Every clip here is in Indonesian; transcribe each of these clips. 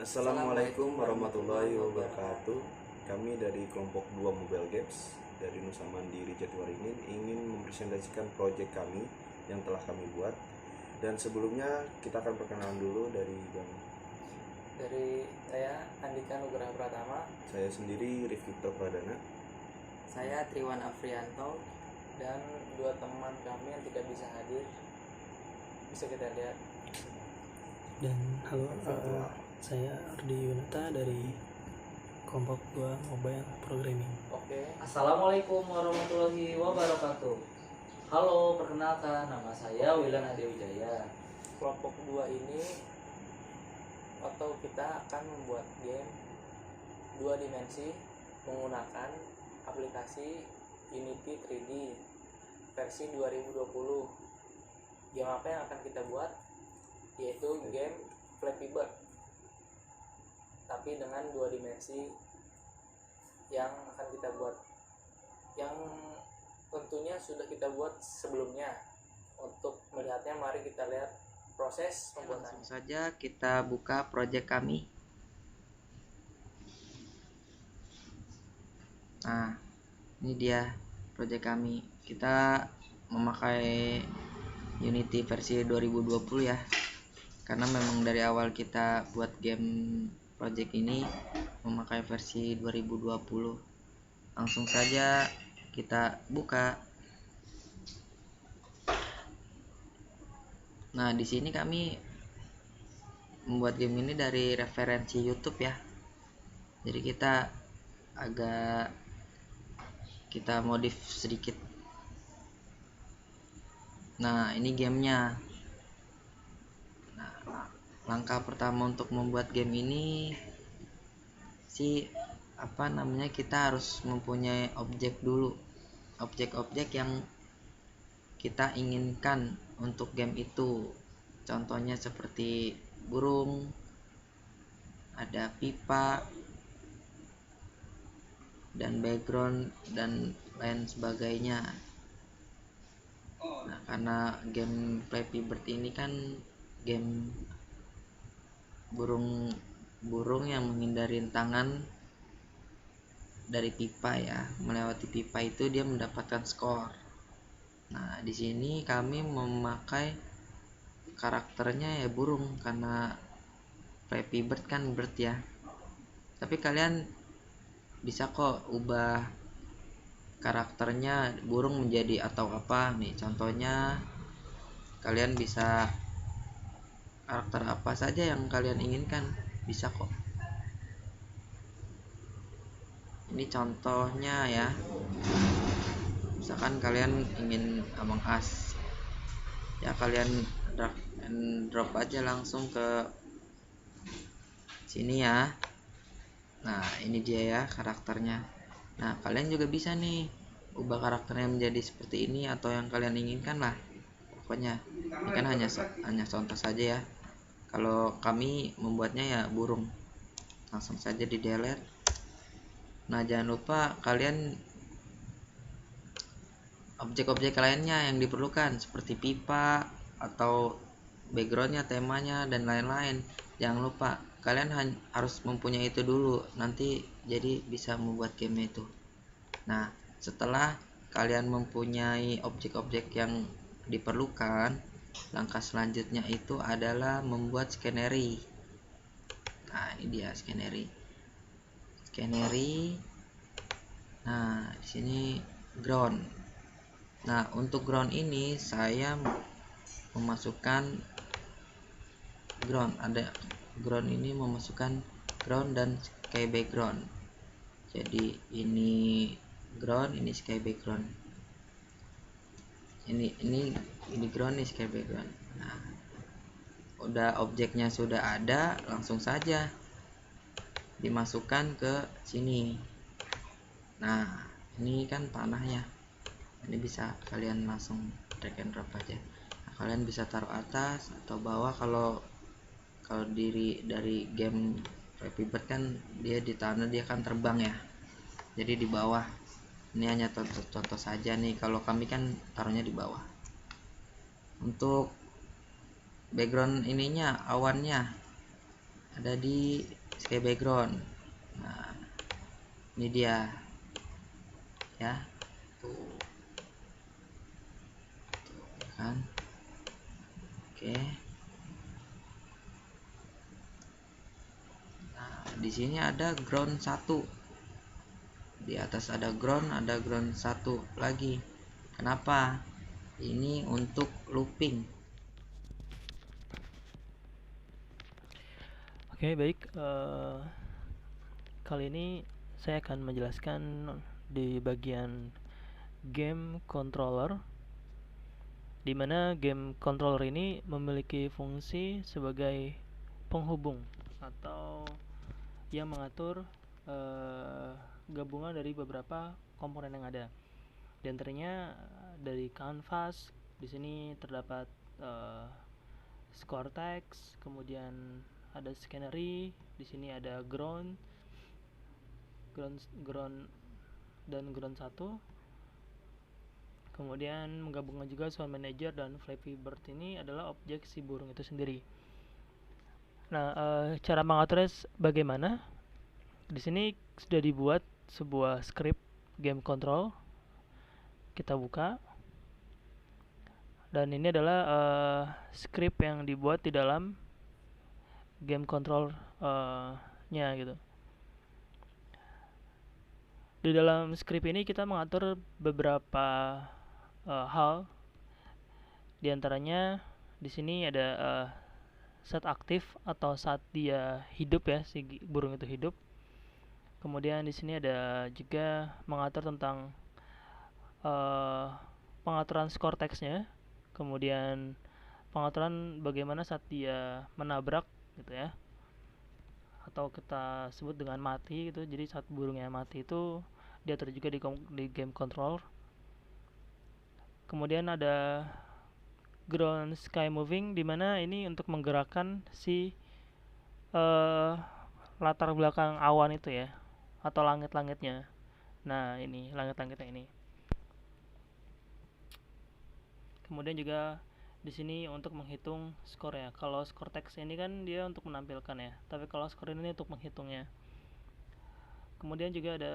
Assalamualaikum warahmatullahi wabarakatuh. Kami dari kelompok 2 Mobile Games dari Nusa Mandiri Jatiwaringin ingin mempresentasikan proyek kami yang telah kami buat. Dan sebelumnya kita akan perkenalan dulu dari saya Andika Nugraha Pratama. Saya sendiri Rifki Pradana. Saya Triwan Afrianto dan dua teman kami yang tidak bisa hadir. Bisa kita lihat. Dan halo, saya Ardi Yunata dari kelompok 2 Mobile Programming. Oke. Assalamualaikum warahmatullahi wabarakatuh. Halo, perkenalkan nama saya Wilan Adewijaya. Kelompok 2 ini atau kita akan membuat game 2 dimensi menggunakan aplikasi Unity 3D versi 2020. Game apa yang akan kita buat? Yaitu game Flappy Bird, tapi dengan 2 dimensi yang akan kita buat, yang tentunya sudah kita buat sebelumnya. Untuk melihatnya, mari kita lihat proses pembuatan. Langsung saja kita buka proyek kami. Nah, ini dia proyek kami. Kita memakai Unity versi 2020 ya. Karena memang dari awal kita buat game project ini memakai versi 2020. Langsung saja kita buka. Nah, di sini kami membuat game ini dari referensi YouTube ya. Jadi kita modif sedikit. Nah, ini gamenya. Nah, langkah pertama untuk membuat game ini kita harus mempunyai objek dulu. Objek-objek yang kita inginkan untuk game itu. Contohnya seperti burung, ada pipa, dan background dan lain sebagainya. Nah, karena game Flappy Bird ini kan game burung yang menghindari tangan dari pipa ya. Melewati pipa itu dia mendapatkan skor. Nah, di sini kami memakai karakternya ya burung, karena Flappy Bird kan bird ya. Tapi kalian bisa kok ubah karakternya burung menjadi atau apa nih. Contohnya kalian bisa karakter apa saja yang kalian inginkan, bisa kok. Ini contohnya ya. Misalkan kalian ingin Among Us ya, kalian drag and drop aja langsung ke sini ya. Nah, ini dia ya karakternya. Nah, kalian juga bisa nih ubah karakternya menjadi seperti ini atau yang kalian inginkan lah. Pokoknya ini kan hanya contoh saja ya. Kalau kami membuatnya ya burung. Langsung saja di delete. Nah, jangan lupa kalian objek-objek lainnya yang diperlukan seperti pipa atau backgroundnya, temanya, dan lain-lain. Jangan lupa kalian harus mempunyai itu dulu, nanti jadi bisa membuat game itu. Nah, setelah kalian mempunyai objek-objek yang diperlukan, langkah selanjutnya itu adalah membuat scenery. Nah, ini dia scenery. Nah, di sini ground. Nah, untuk ground ini saya memasukkan ground. Ada ground ini memasukkan ground dan sky background. Jadi ini ground, ini sky background. Ini ground, ini sky background. Nah, udah objeknya sudah ada, langsung saja dimasukkan ke sini. Nah, ini kan tanahnya. Ini bisa kalian langsung drag and drop aja. Nah, kalian bisa taruh atas atau bawah. Kalau dari game Flappy Bird kan dia di tanah, dia kan terbang ya. Jadi di bawah. Ini hanya contoh saja nih. Kalau kami kan taruhnya di bawah. Untuk background ininya, awannya, ada di sky background. Nah, ini dia ya, tuh kan. Oke. Nah, di sini ada ground 1. Di atas ada ground 1 lagi. Kenapa? Ini untuk looping. Oke, baik. Kali ini saya akan menjelaskan di bagian game controller, di mana game controller ini memiliki fungsi sebagai penghubung atau yang mengatur gabungan dari beberapa komponen yang ada. Di antaranya dari canvas, di sini terdapat score text, kemudian ada scenery, di sini ada ground dan ground 1. Kemudian menggabungkan juga sound manager dan Flappy Bird ini adalah objek si burung itu sendiri. Nah, cara mengaturnya bagaimana? Di sini sudah dibuat sebuah script game control. Kita buka. Dan ini adalah script yang dibuat di dalam game control nya gitu. Di dalam script ini kita mengatur beberapa hal. Di antaranya di sini ada saat aktif atau saat dia hidup ya, si burung itu hidup. Kemudian di sini ada juga mengatur tentang pengaturan skor teksnya. Kemudian pengaturan bagaimana saat dia menabrak gitu ya, atau kita sebut dengan mati gitu. Jadi saat burungnya mati itu diatur juga di game control. Kemudian ada ground sky moving, dimana ini untuk menggerakkan si latar belakang awan itu ya, atau langit-langitnya. Nah, ini langit-langitnya ini. Kemudian juga di sini untuk menghitung skor ya. Kalau skor teks ini kan dia untuk menampilkan ya, tapi kalau skor ini untuk menghitungnya. Kemudian juga ada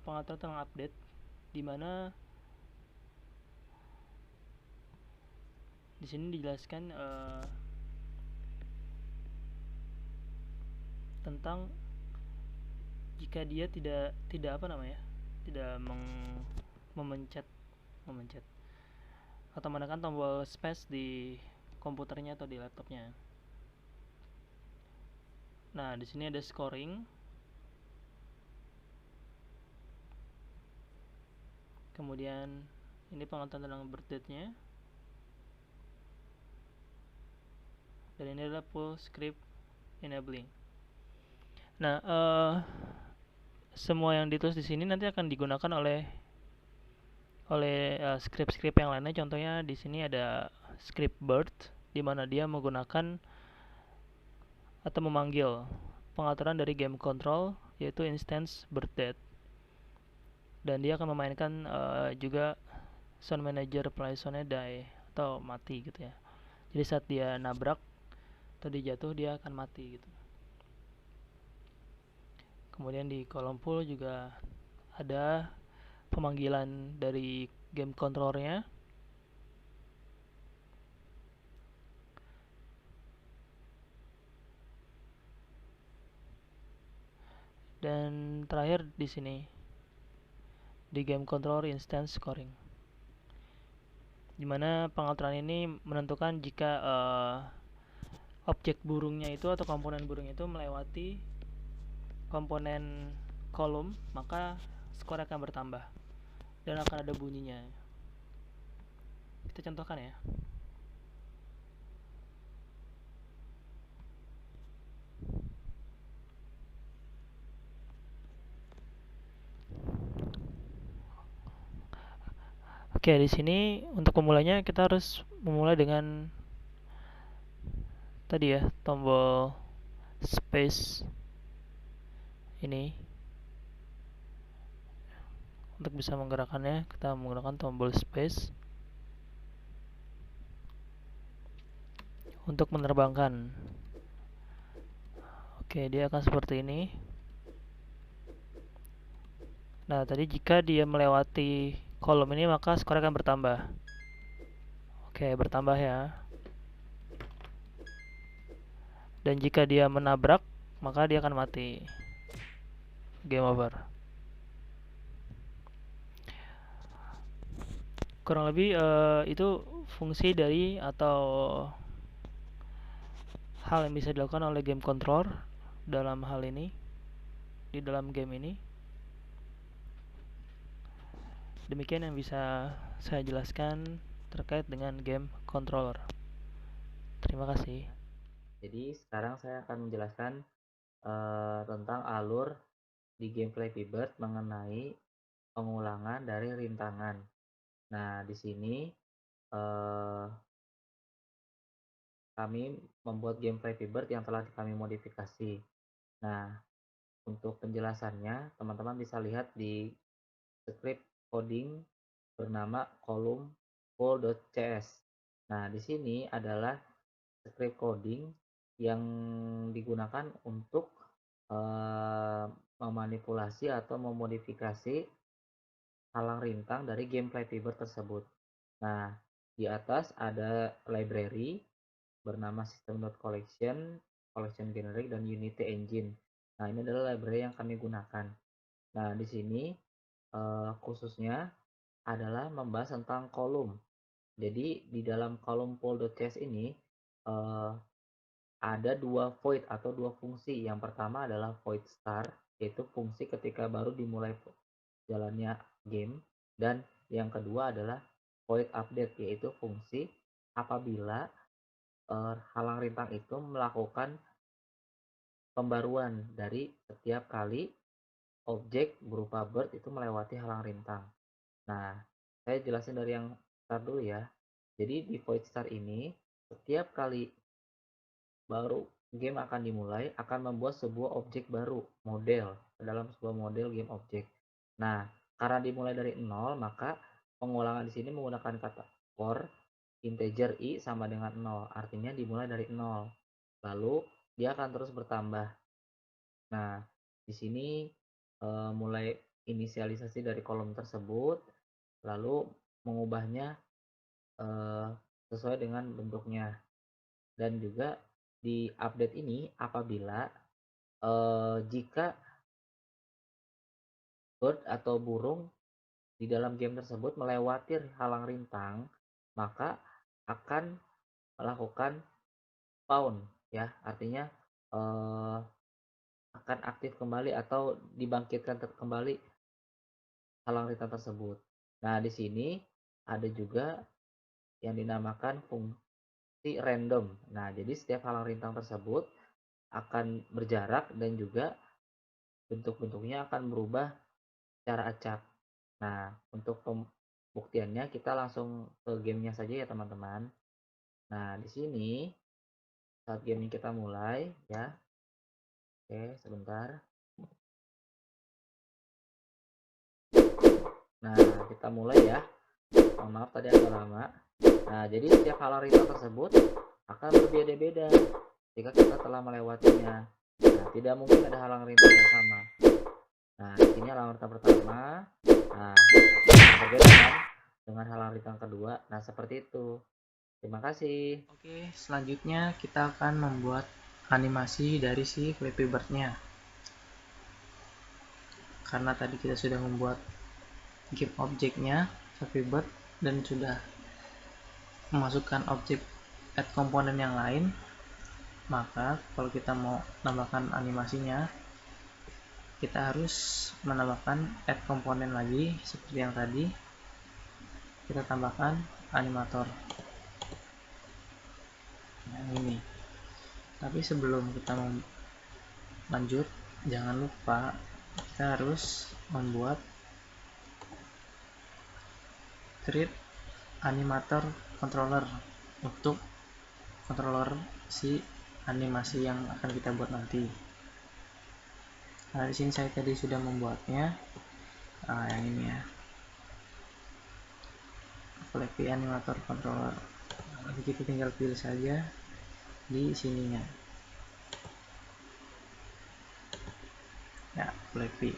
pengaturan tentang update, di mana di sini dijelaskan tentang jika dia tidak apa namanya, tidak memencet atau menekan tombol space di komputernya atau di laptopnya. Nah, di sini ada scoring. Kemudian ini pengaturan tentang birth date-nya. Dan ini adalah full script enabling. Nah, semua yang ditulis di sini nanti akan digunakan oleh script-script yang lainnya. Contohnya di sini ada script bird, di mana dia menggunakan atau memanggil pengaturan dari game control, yaitu instance birth date. Dan dia akan memainkan juga sound manager play soundnya die atau mati gitu ya. Jadi saat dia nabrak atau dia jatuh, dia akan mati gitu. Kemudian di kolom pool juga ada pemanggilan dari game controllernya. Dan terakhir di sini di game controller instance scoring, dimana pengaturan ini menentukan jika objek burungnya itu atau komponen burung itu melewati komponen kolom, maka skor akan bertambah dan akan ada bunyinya. Kita contohkan ya. Oke, di sini untuk memulainya kita harus memulai dengan tadi ya, tombol space ini. Untuk bisa menggerakkannya, kita menggunakan tombol space. Untuk menerbangkan, Oke, dia akan seperti ini. Nah, tadi jika dia melewati kolom ini maka skor akan bertambah. Oke, bertambah ya. Dan jika dia menabrak, maka dia akan mati. Game over. Kurang lebih itu fungsi dari atau hal yang bisa dilakukan oleh game controller dalam hal ini, di dalam game ini. Demikian yang bisa saya jelaskan terkait dengan game controller. Terima kasih. Jadi sekarang saya akan menjelaskan tentang alur di game Flappy Bird mengenai pengulangan dari rintangan. Nah, di sini kami membuat game Flappy Bird yang telah kami modifikasi. Nah, untuk penjelasannya, teman-teman bisa lihat di script coding bernama kolom pool.cs. Nah, di sini adalah script coding yang digunakan untuk memanipulasi atau memodifikasi halang rintang dari game Flappy Bird tersebut. Nah, di atas ada library bernama system.collection, collection generic, dan unity engine. Nah, ini adalah library yang kami gunakan. Nah, di sini khususnya adalah membahas tentang kolom. Jadi di dalam kolom pool.cs ini ada dua void atau dua fungsi. Yang pertama adalah void start, yaitu fungsi ketika baru dimulai jalannya game, dan yang kedua adalah void update, yaitu fungsi apabila halang rintang itu melakukan pembaruan dari setiap kali objek berupa bird itu melewati halang rintang. Nah, saya jelasin dari yang start dulu ya. Jadi di void start ini, setiap kali baru game akan dimulai akan membuat sebuah objek baru, model, dalam sebuah model game objek. Nah, karena dimulai dari 0, maka pengulangan di sini menggunakan kata for integer i sama dengan 0, artinya dimulai dari 0. Lalu dia akan terus bertambah. Nah, di sini mulai inisialisasi dari kolom tersebut, lalu mengubahnya sesuai dengan bentuknya. Dan juga di update ini apabila jika bird atau burung di dalam game tersebut melewati halang rintang, maka akan melakukan spawn ya, artinya akan aktif kembali atau dibangkitkan kembali halang rintang tersebut. Nah, di sini ada juga yang dinamakan fungsi random. Nah, jadi setiap halang rintang tersebut akan berjarak dan juga bentuk-bentuknya akan berubah secara acak. Nah, untuk pembuktiannya kita langsung ke gamenya saja ya teman-teman. Nah, di sini saat game kita mulai ya. Oke, sebentar. Nah, kita mulai ya. Mohon maaf tadi agak lama. Nah, jadi setiap halang rintang tersebut akan berbeda-beda jika kita telah melewatinya. Nah, tidak mungkin ada halang rintang yang sama. Nah, di sini halang rintang pertama. Nah, berbeda kan dengan halang rintang kedua. Nah, seperti itu. Terima kasih. Oke, selanjutnya kita akan membuat animasi dari si Flappy Bird-nya. Karena tadi kita sudah membuat game objeknya Flappy Bird dan sudah memasukkan objek add komponen yang lain, maka kalau kita mau menambahkan animasinya, kita harus menambahkan add komponen lagi seperti yang tadi. Kita tambahkan animator yang ini. Tapi sebelum kita lanjut, jangan lupa kita harus membuat create animator controller untuk controller si animasi yang akan kita buat nanti. Nah, di sini saya tadi sudah membuatnya. Nah, yang ini ya, Flappy animator controller. Nanti kita tinggal pilih saja di sininya. Flappy.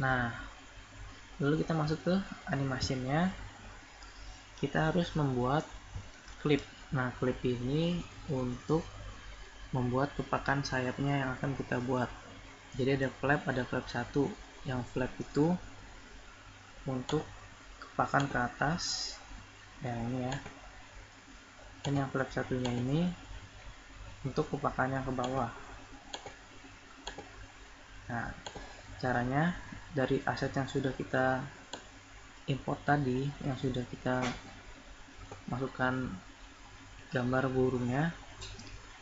Nah, lalu kita masuk ke animasinya. Kita harus membuat clip. Nah, clip ini untuk membuat kepakan sayapnya yang akan kita buat. Jadi ada flap 1. Yang flap itu untuk kepakan ke atas, ya ini ya. Dan yang flap satunya ini untuk kepakan yang ke bawah. Nah, caranya dari aset yang sudah kita import tadi, yang sudah kita masukkan gambar burungnya,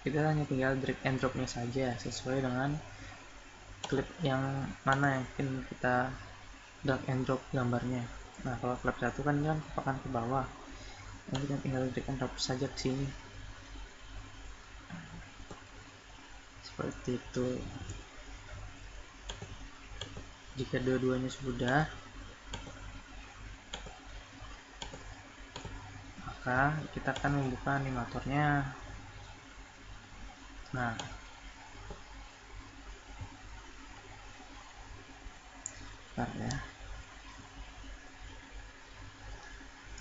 kita hanya tinggal drag and dropnya saja sesuai dengan clip yang mana yang ingin kita drag and drop gambarnya. Nah, kalau flap 1 kan kepakan ke bawah, dan kita tinggal drag and drop saja ke sini seperti itu. Jika dua-duanya sudah, maka kita akan membuka animatornya. Nah, bentar ya.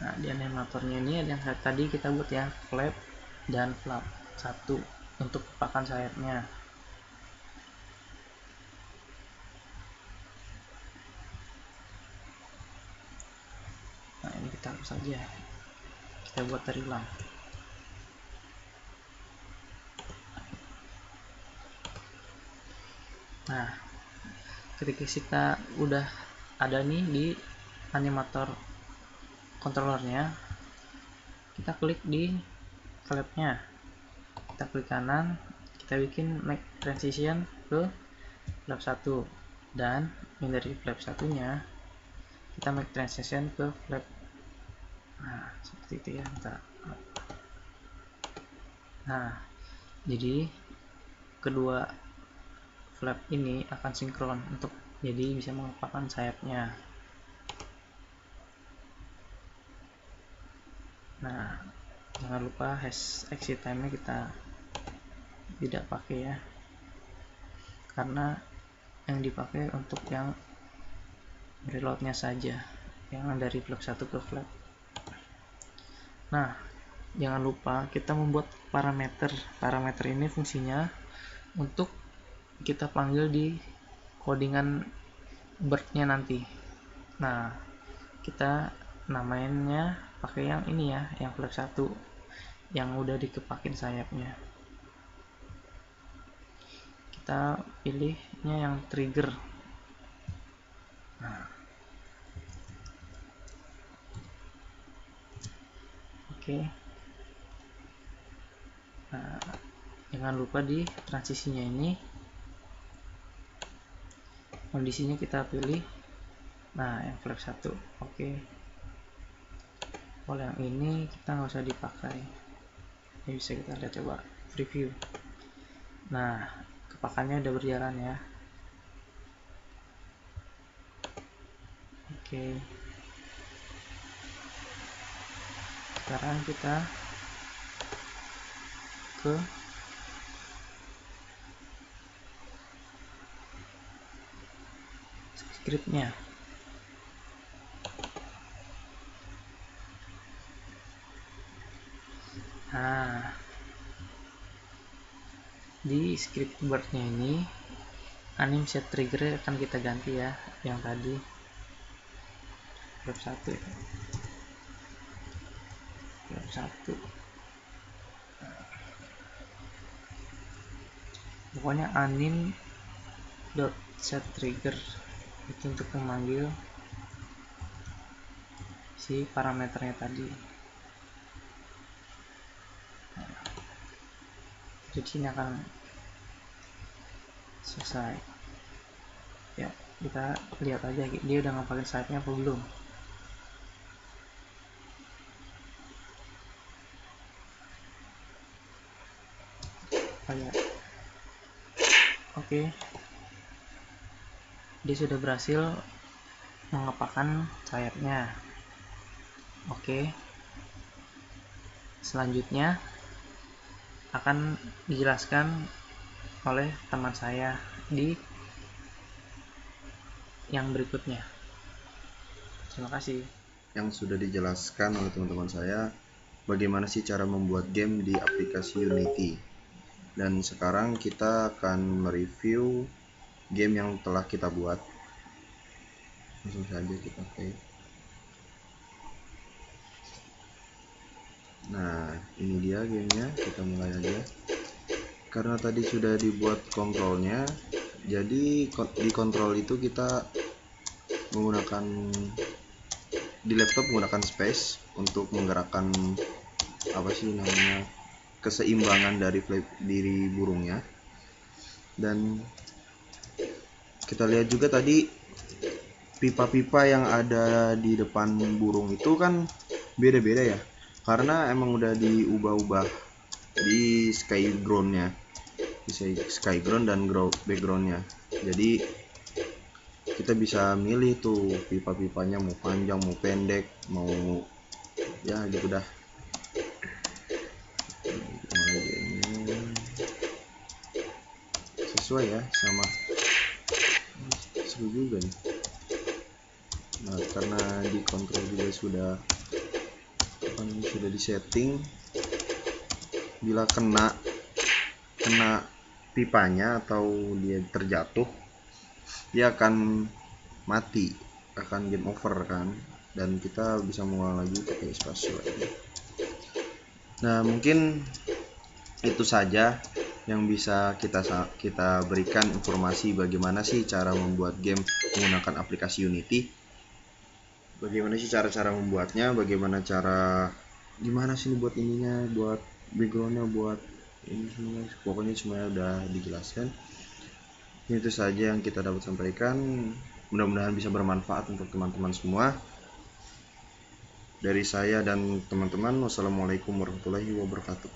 Nah, di animatornya ini ada yang tadi kita buat ya, flap dan flap 1 untuk kepakan sayapnya. Nah, ini kita hapus saja, kita buat dari ulang. Nah, ketika kita udah ada nih di animator controllernya, kita klik di flapnya, kita klik kanan, kita bikin make transition ke flap 1, dan yang dari flap satunya kita make transition ke flap. Nah, seperti itu ya. Nah, jadi kedua flap ini akan sinkron untuk jadi bisa mengepakan sayapnya. Nah, jangan lupa hash exit time nya kita tidak pakai ya, karena yang dipakai untuk yang reloadnya saja, yang dari flap 1 ke flap. Nah, jangan lupa kita membuat parameter. Parameter ini fungsinya untuk kita panggil di codingan bird-nya nanti. Nah, kita namainnya pakai yang ini ya, yang flap 1 yang udah dikepakin sayapnya. Kita pilihnya yang trigger. Nah, oke. Nah, jangan lupa di transisinya ini kondisinya kita pilih, nah yang flap 1. Oke. Kalau yang ini kita nggak usah dipakai. Ini bisa kita lihat, coba preview. Nah, kepakannya udah berjalan ya. Oke. Sekarang kita ke scriptnya. Nah, di script bird-nya ini anim set trigger akan kita ganti ya, yang tadi flap 1 ya. Flap 1. Pokoknya anim dot set trigger itu untuk memanggil si parameternya tadi. Jadi ini akan selesai ya. Kita lihat aja dia udah ngapain sayapnya apa belum. Oke, dia sudah berhasil mengepakkan sayapnya. Oke, selanjutnya akan dijelaskan oleh teman saya di yang berikutnya. Terima kasih. Yang sudah dijelaskan oleh teman-teman saya bagaimana sih cara membuat game di aplikasi Unity. Dan sekarang kita akan mereview game yang telah kita buat. Langsung saja kita play. Nah, ini dia gamenya, kita mulai aja. Karena tadi sudah dibuat kontrolnya, jadi di kontrol itu kita menggunakan di laptop menggunakan space untuk menggerakkan apa sih namanya, keseimbangan dari diri burungnya. Dan kita lihat juga tadi pipa-pipa yang ada di depan burung itu kan beda-beda ya, karena emang udah diubah-ubah di skyground-nya, skyground dan background-nya. Jadi kita bisa milih tuh pipa-pipanya mau panjang mau pendek mau ya gitu dah. Sesuai ya sama, seru juga nih. Nah, karena di kontrol juga sudah disetting, bila kena pipanya atau dia terjatuh, dia akan mati, akan game over kan, dan kita bisa mengulang lagi pakai spasial lagi. Nah, mungkin itu saja yang bisa kita berikan informasi bagaimana sih cara membuat game menggunakan aplikasi Unity. Bagaimana sih cara membuatnya, gimana sih buat ininya, buat backgroundnya, buat ini semua, pokoknya semuanya udah dijelaskan. Itu saja yang kita dapat sampaikan, mudah-mudahan bisa bermanfaat untuk teman-teman semua. Dari saya dan teman-teman, wassalamualaikum warahmatullahi wabarakatuh.